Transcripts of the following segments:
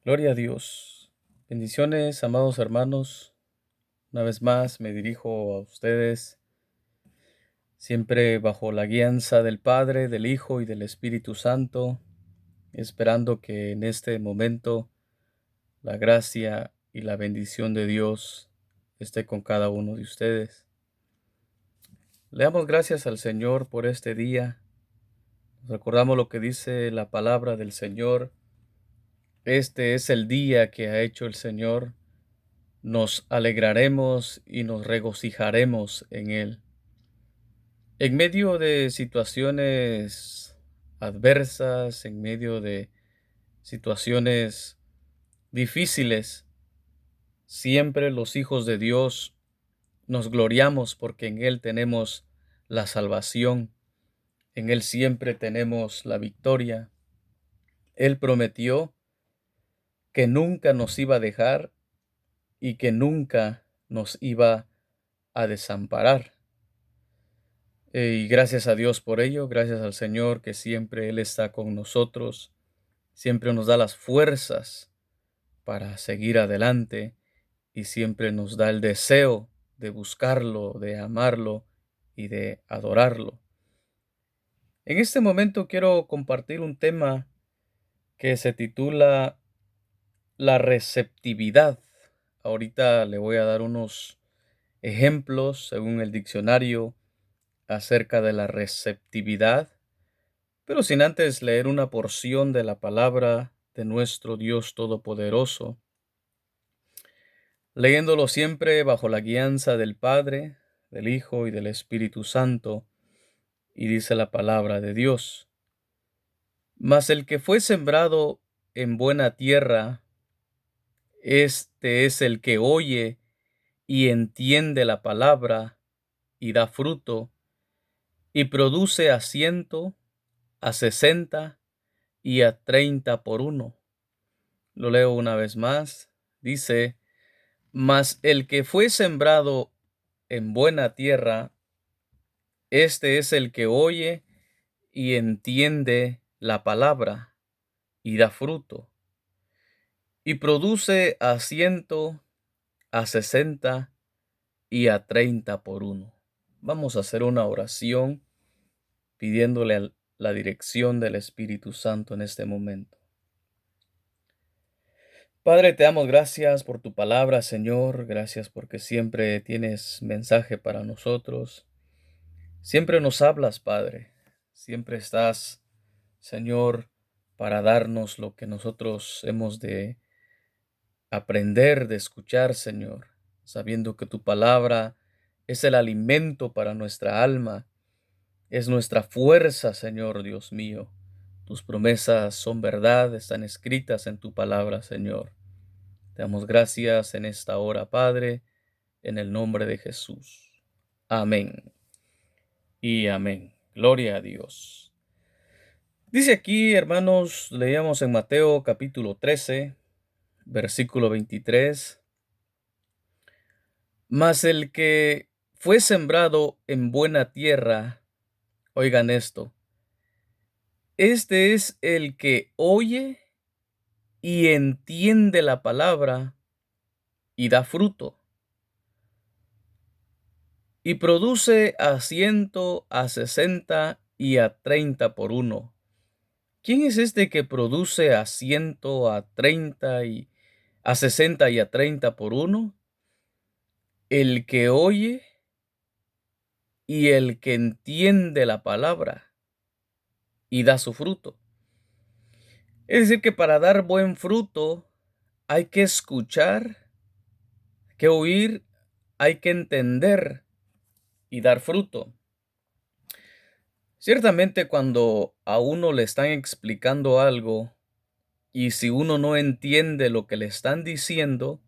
Gloria a Dios. Bendiciones, amados hermanos. Una vez más me dirijo a ustedes, siempre bajo la guianza del Padre, del Hijo y del Espíritu Santo, esperando que en este momento la gracia y la bendición de Dios esté con cada uno de ustedes. Le damos gracias al Señor por este día. Recordamos lo que dice la palabra del Señor. Este es el día que ha hecho el Señor. Nos alegraremos y nos regocijaremos en Él. En medio de situaciones adversas, en medio de situaciones difíciles, siempre los hijos de Dios nos gloriamos porque en Él tenemos la salvación, en Él siempre tenemos la victoria. Él prometió que nunca nos iba a dejar y que nunca nos iba a desamparar. Y gracias a Dios por ello, gracias al Señor que siempre Él está con nosotros, siempre nos da las fuerzas para seguir adelante y siempre nos da el deseo de buscarlo, de amarlo y de adorarlo. En este momento quiero compartir un tema que se titula la receptividad. Ahorita le voy a dar unos ejemplos según el diccionario acerca de la receptividad, pero sin antes leer una porción de la palabra de nuestro Dios Todopoderoso, leyéndolo siempre bajo la guianza del Padre, del Hijo y del Espíritu Santo, y dice la palabra de Dios: Mas el que fue sembrado en buena tierra, este es el que oye y entiende la palabra y da fruto, y produce a 100, a 60 y a 30 por uno. Lo leo una vez más. Dice: Mas el que fue sembrado en buena tierra, este es el que oye y entiende la palabra y da fruto, y produce a 100, a 60 y a 30 por uno. Vamos a hacer una oración pidiéndole la dirección del Espíritu Santo en este momento. Padre, te damos gracias por tu palabra, Señor. Gracias porque siempre tienes mensaje para nosotros. Siempre nos hablas, Padre. Siempre estás, Señor, para darnos lo que nosotros hemos de aprender, de escuchar, Señor, sabiendo que tu palabra es el alimento para nuestra alma, es nuestra fuerza, Señor Dios mío. Tus promesas son verdad, están escritas en tu palabra, Señor. Te damos gracias en esta hora, Padre, en el nombre de Jesús. Amén y amén. Gloria a Dios. Dice aquí, hermanos, leíamos en Mateo capítulo 13, versículo 23. Mas el que fue sembrado en buena tierra, oigan esto, este es el que oye y entiende la palabra y da fruto, y produce a 100, a 60 y a 30 por uno. ¿Quién es este que produce a 100, a 30 y a 60 y a 30 por uno? El que oye y el que entiende la palabra y da su fruto. Es decir, que para dar buen fruto hay que escuchar, hay que oír, hay que entender y dar fruto. Ciertamente, cuando a uno le están explicando algo y si uno no entiende lo que le están diciendo,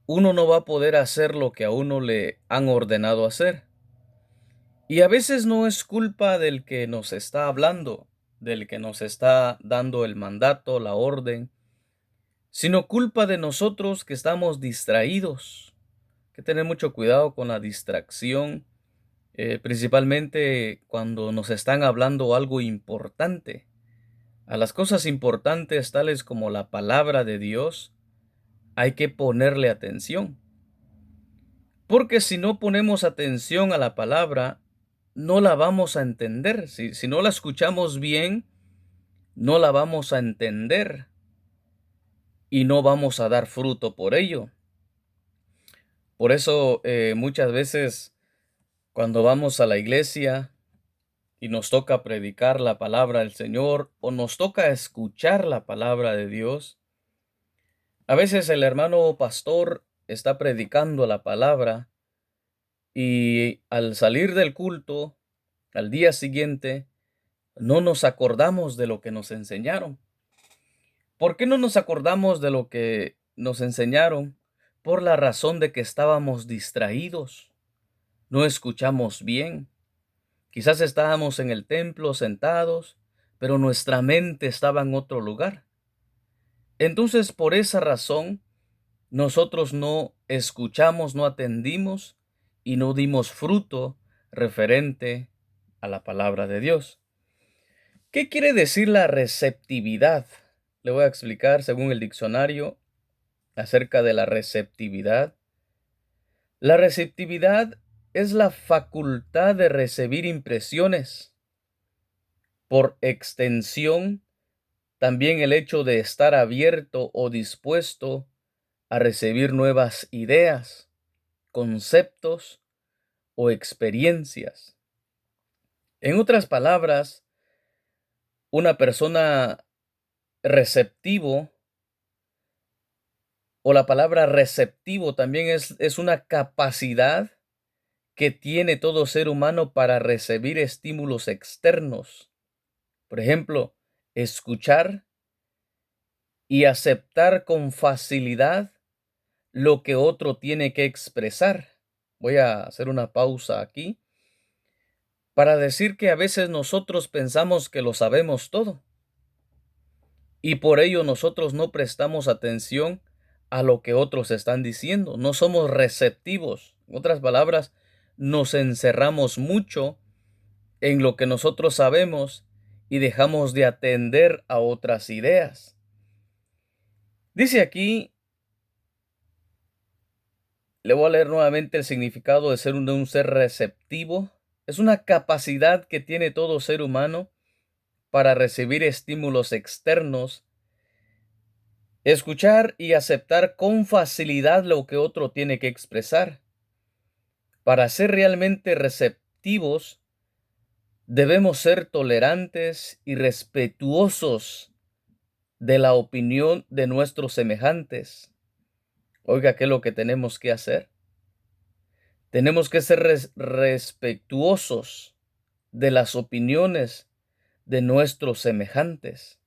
uno no va a poder hacer lo que a uno le han ordenado hacer. Y a veces no es culpa del que nos está hablando, del que nos está dando el mandato, la orden, sino culpa de nosotros que estamos distraídos. Hay que tener mucho cuidado con la distracción, principalmente cuando nos están hablando algo importante. A las cosas importantes tales como la palabra de Dios hay que ponerle atención. Porque si no ponemos atención a la palabra, no la vamos a entender. Si no la escuchamos bien, no la vamos a entender y no vamos a dar fruto por ello. Por eso muchas veces cuando vamos a la iglesia y nos toca predicar la palabra del Señor o nos toca escuchar la palabra de Dios, a veces el hermano pastor está predicando la palabra y al salir del culto, al día siguiente, no nos acordamos de lo que nos enseñaron. ¿Por qué no nos acordamos de lo que nos enseñaron? Por la razón de que estábamos distraídos, no escuchamos bien. Quizás estábamos en el templo sentados, pero nuestra mente estaba en otro lugar. Entonces, por esa razón, nosotros no escuchamos, no atendimos y no dimos fruto referente a la palabra de Dios. ¿Qué quiere decir la receptividad? Le voy a explicar según el diccionario acerca de la receptividad. La receptividad es la facultad de recibir impresiones. Por extensión, también el hecho de estar abierto o dispuesto a recibir nuevas ideas, conceptos o experiencias. En otras palabras, una persona receptivo o la palabra receptivo también es una capacidad que tiene todo ser humano para recibir estímulos externos. Por ejemplo, escuchar y aceptar con facilidad lo que otro tiene que expresar. Voy a hacer una pausa aquí para decir que a veces nosotros pensamos que lo sabemos todo y por ello nosotros no prestamos atención a lo que otros están diciendo. No somos receptivos. En otras palabras, nos encerramos mucho en lo que nosotros sabemos y dejamos de atender a otras ideas. Dice aquí, le voy a leer nuevamente el significado de ser un ser receptivo. Es una capacidad que tiene todo ser humano para recibir estímulos externos, escuchar y aceptar con facilidad lo que otro tiene que expresar. Para ser realmente receptivos, debemos ser tolerantes y respetuosos de la opinión de nuestros semejantes. Oiga, ¿qué es lo que tenemos que hacer? Tenemos que ser respetuosos de las opiniones de nuestros semejantes.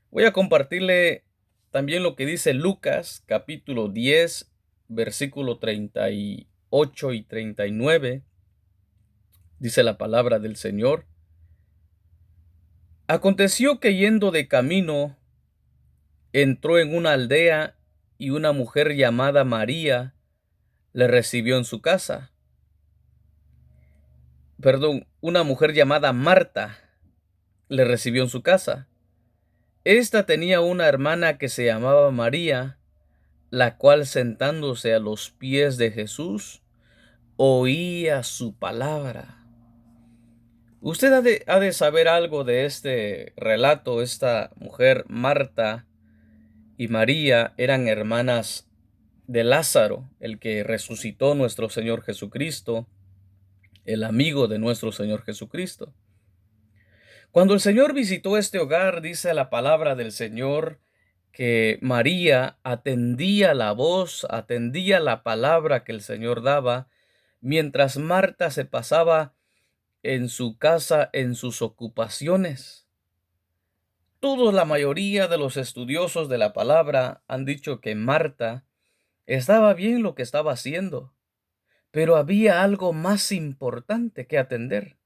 Voy a compartirle también lo que dice Lucas, capítulo 10, versículo 38 y 39. Dice la palabra del Señor. Aconteció que yendo de camino, entró en una aldea y una mujer llamada María le recibió en su casa. Perdón, una mujer llamada Marta le recibió en su casa. Esta tenía una hermana que se llamaba María, la cual sentándose a los pies de Jesús, oía su palabra. Usted ha de saber algo de este relato. Esta mujer, Marta y María, eran hermanas de Lázaro, el que resucitó nuestro Señor Jesucristo, el amigo de nuestro Señor Jesucristo. Cuando el Señor visitó este hogar, dice la palabra del Señor que María atendía la voz, atendía la palabra que el Señor daba, mientras Marta se pasaba en su casa en sus ocupaciones. Todos, la mayoría de los estudiosos de la palabra han dicho que Marta estaba bien lo que estaba haciendo, pero había algo más importante que atender.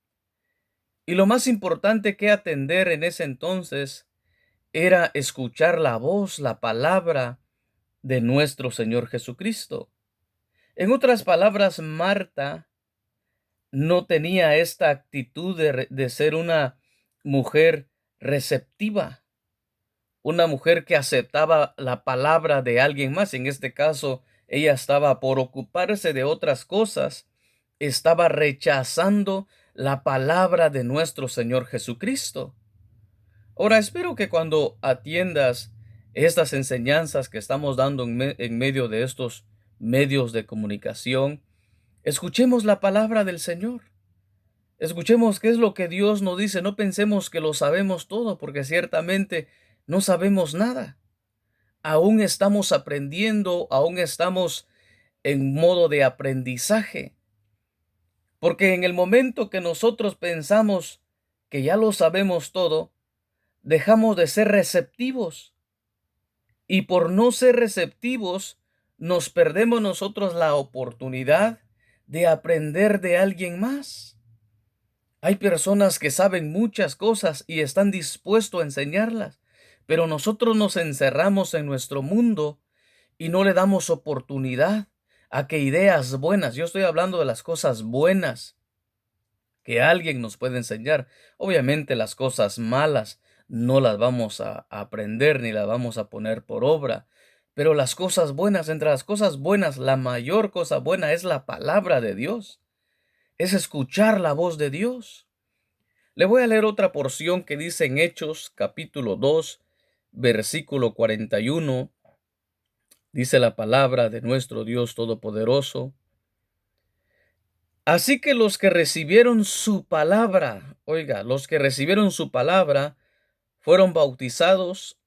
Y lo más importante que atender en ese entonces era escuchar la voz, la palabra de nuestro Señor Jesucristo. En otras palabras, Marta no tenía esta actitud de ser una mujer receptiva, una mujer que aceptaba la palabra de alguien más. En este caso, ella estaba por ocuparse de otras cosas, estaba rechazando la palabra de nuestro Señor Jesucristo. Ahora, espero que cuando atiendas estas enseñanzas que estamos dando en medio de estos medios de comunicación, escuchemos la palabra del Señor. Escuchemos qué es lo que Dios nos dice. No pensemos que lo sabemos todo, porque ciertamente no sabemos nada. Aún estamos aprendiendo, aún estamos en modo de aprendizaje. Porque en el momento que nosotros pensamos que ya lo sabemos todo, dejamos de ser receptivos. Y por no ser receptivos, nos perdemos nosotros la oportunidad de aprender de alguien más. Hay personas que saben muchas cosas y están dispuestos a enseñarlas, pero nosotros nos encerramos en nuestro mundo y no le damos oportunidad a que ideas buenas, yo estoy hablando de las cosas buenas que alguien nos puede enseñar. Obviamente las cosas malas no las vamos a aprender ni las vamos a poner por obra, pero las cosas buenas, entre las cosas buenas, la mayor cosa buena es la palabra de Dios, es escuchar la voz de Dios. Le voy a leer otra porción que dice en Hechos capítulo 2, versículo 41. Dice la palabra de nuestro Dios Todopoderoso. Así que los que recibieron su palabra, oiga, los que recibieron su palabra fueron bautizados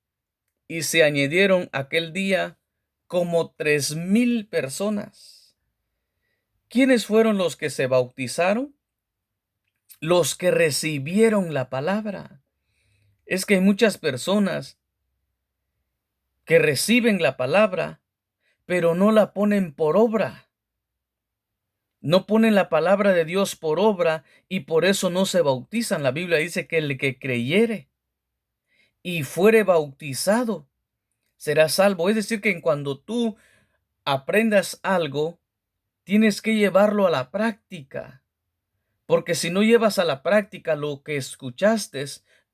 y se añadieron aquel día como 3,000 personas. ¿Quiénes fueron los que se bautizaron? Los que recibieron la palabra. Es que hay muchas personas que reciben la palabra, pero no la ponen por obra. No ponen la palabra de Dios por obra y por eso no se bautizan. La Biblia dice que el que creyere y fuere bautizado será salvo. Es decir, que cuando tú aprendas algo, tienes que llevarlo a la práctica. Porque si no llevas a la práctica lo que escuchaste,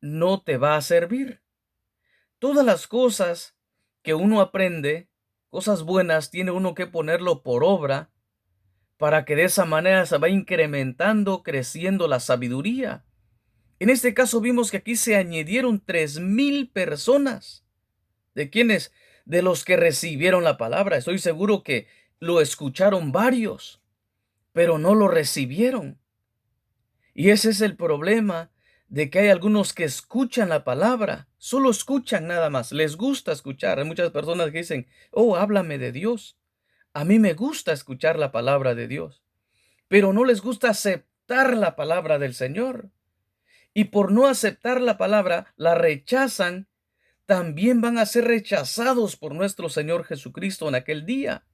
no te va a servir. Todas las cosas que uno aprende, cosas buenas, tiene uno que ponerlo por obra para que de esa manera se va incrementando, creciendo la sabiduría. En este caso vimos que aquí se añadieron 3,000 personas. ¿De quiénes? De los que recibieron la palabra. Estoy seguro que lo escucharon varios, pero no lo recibieron. Y ese es el problema, de que hay algunos que escuchan la palabra, solo escuchan nada más, les gusta escuchar. Hay muchas personas que dicen, oh, háblame de Dios. A mí me gusta escuchar la palabra de Dios, pero no les gusta aceptar la palabra del Señor. Y por no aceptar la palabra, la rechazan, también van a ser rechazados por nuestro Señor Jesucristo en aquel día.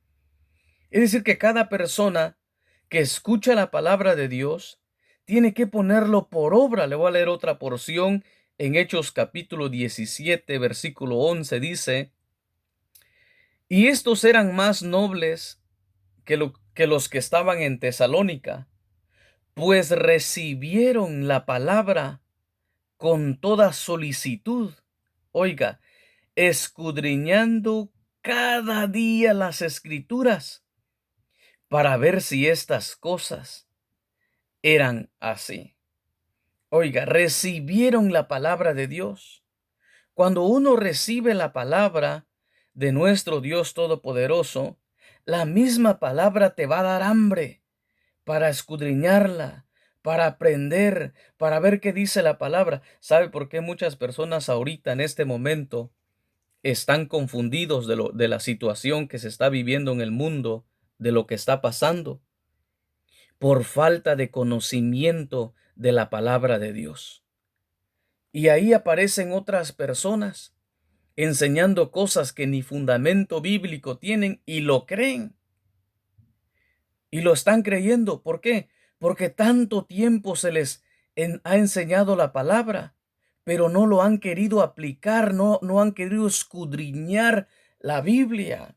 Es decir, que cada persona que escucha la palabra de Dios tiene que ponerlo por obra. Le voy a leer otra porción en Hechos capítulo 17, versículo 11. Dice, y estos eran más nobles que los que estaban en Tesalónica, pues recibieron la palabra con toda solicitud. Oiga, escudriñando cada día las escrituras para ver si estas cosas eran así. Oiga, recibieron la palabra de Dios. Cuando uno recibe la palabra de nuestro Dios Todopoderoso, la misma palabra te va a dar hambre para escudriñarla, para aprender, para ver qué dice la palabra. ¿Sabe por qué muchas personas ahorita en este momento están confundidos de la situación que se está viviendo en el mundo, de lo que está pasando? Por falta de conocimiento de la palabra de Dios. Y ahí aparecen otras personas enseñando cosas que ni fundamento bíblico tienen y lo creen. Y lo están creyendo. ¿Por qué? Porque tanto tiempo se les ha enseñado la palabra, pero no lo han querido aplicar, no han querido escudriñar la Biblia,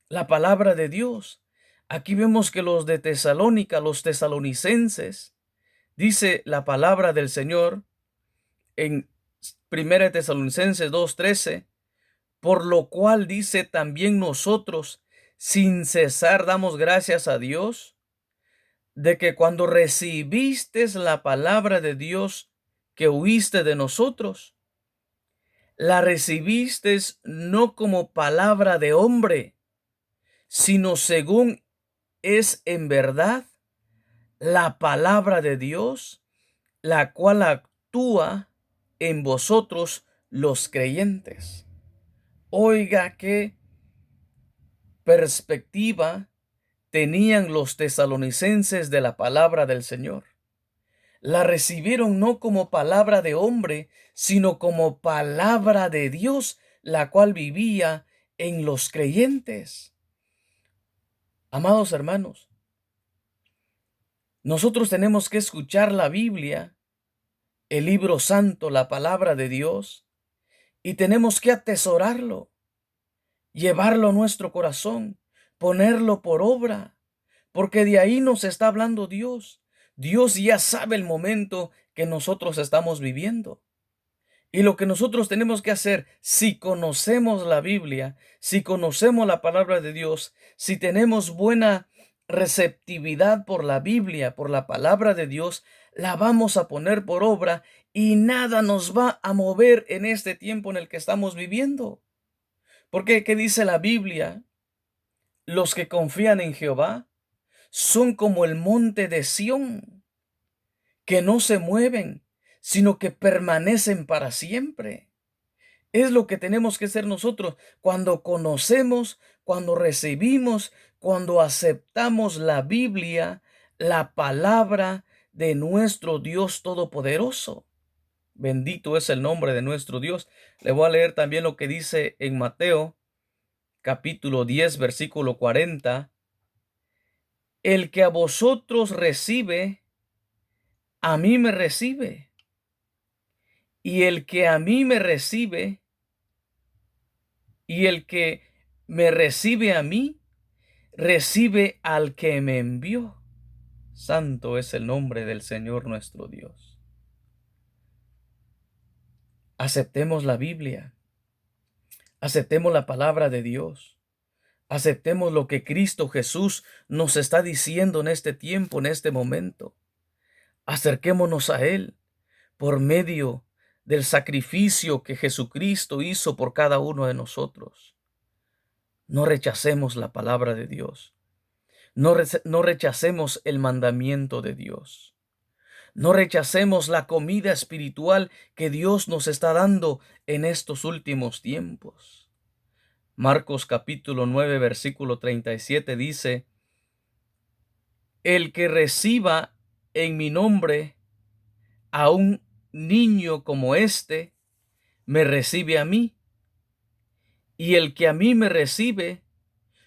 la palabra de Dios. Aquí vemos que los de Tesalónica, los tesalonicenses, dice la palabra del Señor en Primera de Tesalonicenses 2:13, por lo cual dice también nosotros, sin cesar damos gracias a Dios, de que cuando recibiste la palabra de Dios que oíste de nosotros, la recibiste no como palabra de hombre, sino según es en verdad la palabra de Dios, la cual actúa en vosotros los creyentes. Oiga qué perspectiva tenían los tesalonicenses de la palabra del Señor. La recibieron no como palabra de hombre, sino como palabra de Dios, la cual vivía en los creyentes. Amados hermanos, nosotros tenemos que escuchar la Biblia, el libro santo, la palabra de Dios, y tenemos que atesorarlo, llevarlo a nuestro corazón, ponerlo por obra, porque de ahí nos está hablando Dios. Dios ya sabe el momento que nosotros estamos viviendo. Y lo que nosotros tenemos que hacer, si conocemos la Biblia, si conocemos la palabra de Dios, si tenemos buena receptividad por la Biblia, por la palabra de Dios, la vamos a poner por obra y nada nos va a mover en este tiempo en el que estamos viviendo. Porque, ¿qué dice la Biblia? Los que confían en Jehová son como el monte de Sión, que no se mueven, sino que permanecen para siempre. Es lo que tenemos que hacer nosotros cuando conocemos, cuando recibimos, cuando aceptamos la Biblia, la palabra de nuestro Dios Todopoderoso. Bendito es el nombre de nuestro Dios. Le voy a leer también lo que dice en Mateo, capítulo 10, versículo 40. El que a vosotros recibe, a mí me recibe. Y el que a mí me recibe, y el que me recibe a mí, recibe al que me envió. Santo es el nombre del Señor nuestro Dios. Aceptemos la Biblia, aceptemos la palabra de Dios, aceptemos lo que Cristo Jesús nos está diciendo en este tiempo, en este momento. Acerquémonos a Él por medio del sacrificio que Jesucristo hizo por cada uno de nosotros. No rechacemos la palabra de Dios. No rechacemos el mandamiento de Dios. No rechacemos la comida espiritual que Dios nos está dando en estos últimos tiempos. Marcos capítulo 9, versículo 37 dice, el que reciba en mi nombre a un niño como este, me recibe a mí. Y el que a mí me recibe,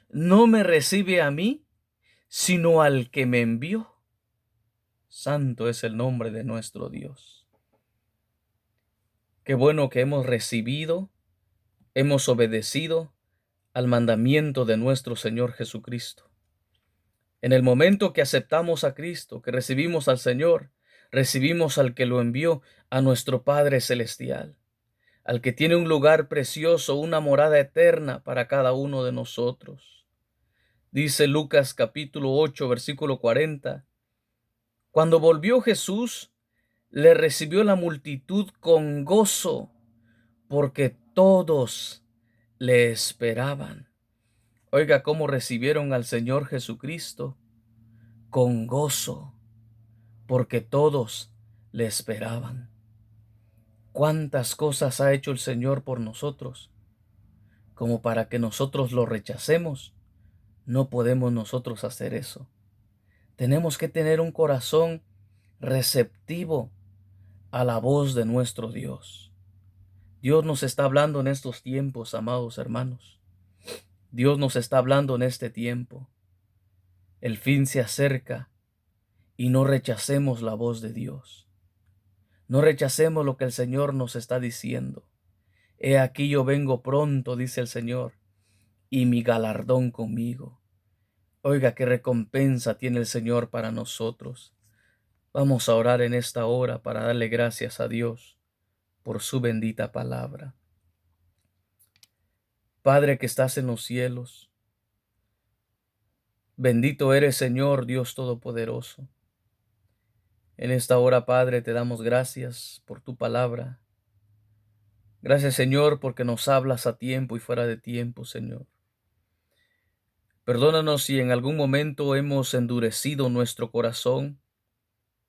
no me recibe a mí, sino al que me envió. Santo es el nombre de nuestro Dios. Qué bueno que hemos recibido, hemos obedecido al mandamiento de nuestro Señor Jesucristo. En el momento que aceptamos a Cristo, que recibimos al Señor, recibimos al que lo envió, a nuestro Padre Celestial, al que tiene un lugar precioso, una morada eterna para cada uno de nosotros. Dice Lucas capítulo 8, versículo 40. Cuando volvió Jesús, le recibió la multitud con gozo, porque todos le esperaban. Oiga cómo recibieron al Señor Jesucristo con gozo, porque todos le esperaban. ¿Cuántas cosas ha hecho el Señor por nosotros? Como para que nosotros lo rechacemos. No podemos nosotros hacer eso. Tenemos que tener un corazón receptivo a la voz de nuestro Dios. Dios nos está hablando en estos tiempos, amados hermanos. Dios nos está hablando en este tiempo. El fin se acerca y no rechacemos la voz de Dios. No rechacemos lo que el Señor nos está diciendo. He aquí yo vengo pronto, dice el Señor, y mi galardón conmigo. Oiga, qué recompensa tiene el Señor para nosotros. Vamos a orar en esta hora para darle gracias a Dios por su bendita palabra. Padre que estás en los cielos, bendito eres, Señor Dios Todopoderoso. En esta hora, Padre, te damos gracias por tu palabra. Gracias, Señor, porque nos hablas a tiempo y fuera de tiempo, Señor. Perdónanos si en algún momento hemos endurecido nuestro corazón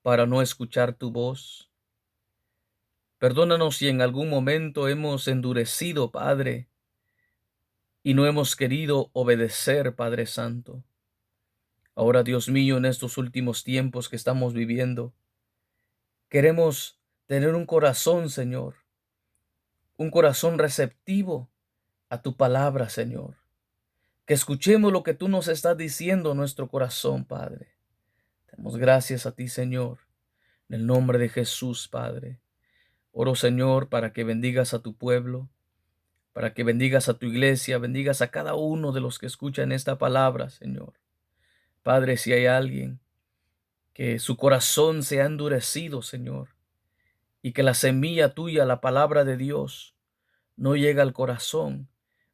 para no escuchar tu voz. Perdónanos si en algún momento hemos endurecido, Padre, y no hemos querido obedecer, Padre Santo. Ahora, Dios mío, en estos últimos tiempos que estamos viviendo, queremos tener un corazón, Señor, un corazón receptivo a tu palabra, Señor. Que escuchemos lo que tú nos estás diciendo en nuestro corazón, Padre. Damos gracias a ti, Señor, en el nombre de Jesús, Padre. Oro, Señor, para que bendigas a tu pueblo, para que bendigas a tu iglesia, bendigas a cada uno de los que escuchan esta palabra, Señor. Padre, si hay alguien que su corazón se ha endurecido, Señor, y que la semilla tuya, la palabra de Dios, no llega al corazón,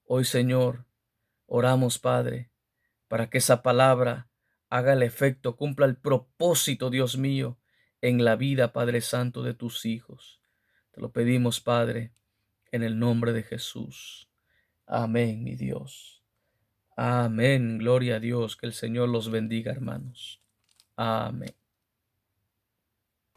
hoy, Señor, oramos, Padre, para que esa palabra haga el efecto, cumpla el propósito, Dios mío, en la vida, Padre Santo, de tus hijos. Te lo pedimos, Padre, en el nombre de Jesús. Amén, mi Dios. Amén. Gloria a Dios. Que el Señor los bendiga, hermanos. Amén.